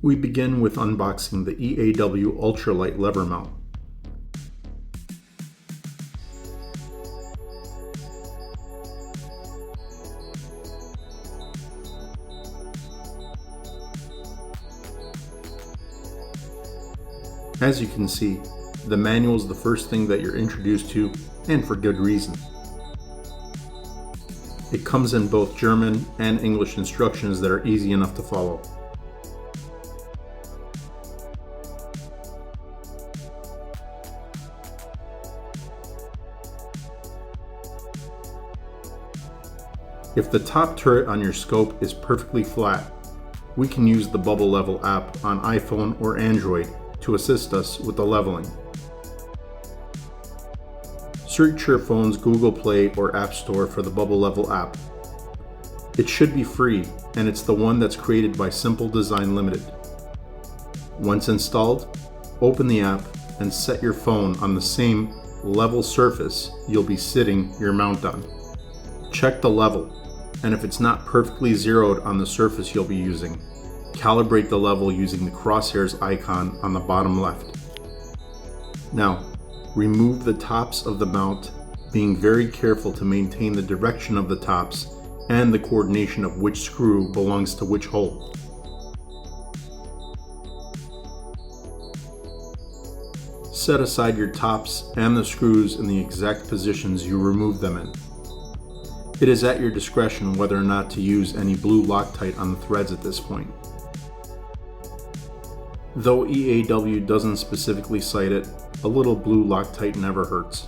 We begin with unboxing the EAW Ultralite lever mount. As you can see, the manual is the first thing that you're introduced to, and for good reason. It comes in both German and English instructions that are easy enough to follow. If the top turret on your scope is perfectly flat, we can use the Bubble Level app on iPhone or Android to assist us with the leveling. Search your phone's Google Play or App Store for the Bubble Level app. It should be free, and it's the one that's created by Simple Design Limited. Once installed, open the app and set your phone on the same level surface you'll be sitting your mount on. Check the level, and if it's not perfectly zeroed on the surface you'll be using, calibrate the level using the crosshairs icon on the bottom left. Now, remove the tops of the mount, being very careful to maintain the direction of the tops and the coordination of which screw belongs to which hole. Set aside your tops and the screws in the exact positions you removed them in. It is at your discretion whether or not to use any blue Loctite on the threads at this point. Though EAW doesn't specifically cite it, a little blue Loctite never hurts.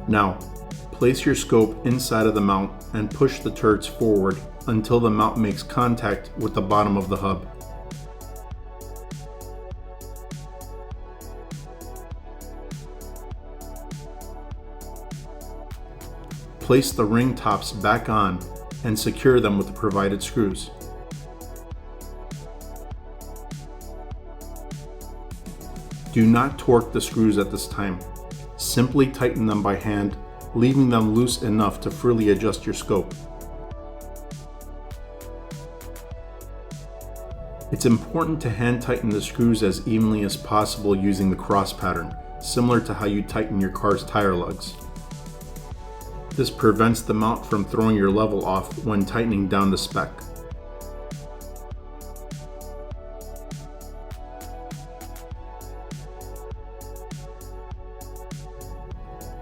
Now, place your scope inside of the mount and push the turrets forward until the mount makes contact with the bottom of the hub. Place the ring tops back on and secure them with the provided screws. Do not torque the screws at this time. Simply tighten them by hand, leaving them loose enough to freely adjust your scope. It's important to hand tighten the screws as evenly as possible using the cross pattern, similar to how you tighten your car's tire lugs. This prevents the mount from throwing your level off when tightening down to spec.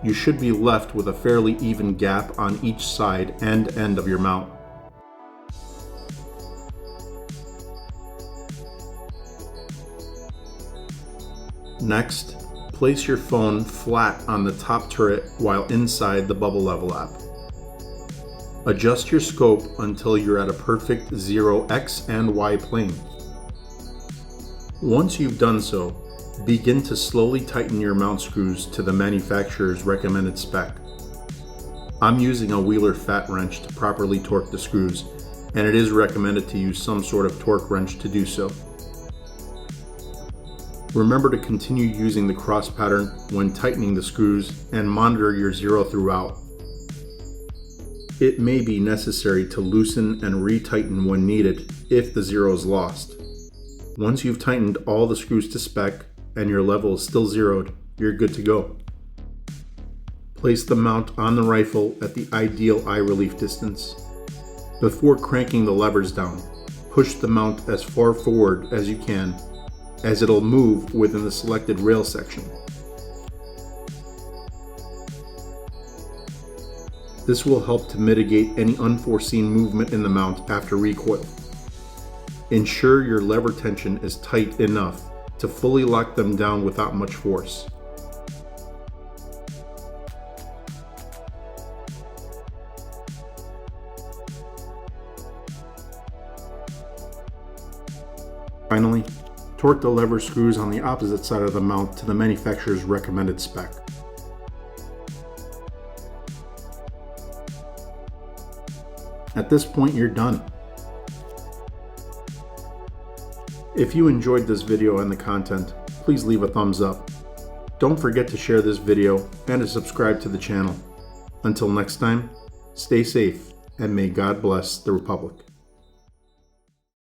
You should be left with a fairly even gap on each side and end of your mount. Next, place your phone flat on the top turret while inside the Bubble Level app. Adjust your scope until you're at a perfect 0 X and Y plane. Once you've done so, begin to slowly tighten your mount screws to the manufacturer's recommended spec. I'm using a Wheeler fat wrench to properly torque the screws, and it is recommended to use some sort of torque wrench to do so. Remember to continue using the cross pattern when tightening the screws and monitor your zero throughout. It may be necessary to loosen and retighten when needed if the zero is lost. Once you've tightened all the screws to spec and your level is still zeroed, you're good to go. Place the mount on the rifle at the ideal eye relief distance. Before cranking the levers down, push the mount as far forward as you can, as it'll move within the selected rail section. This will help to mitigate any unforeseen movement in the mount after recoil. Ensure your lever tension is tight enough to fully lock them down without much force. Finally, torque the lever screws on the opposite side of the mount to the manufacturer's recommended spec. At this point, you're done. If you enjoyed this video and the content, please leave a thumbs up. Don't forget to share this video and to subscribe to the channel. Until next time, stay safe and may God bless the Republic.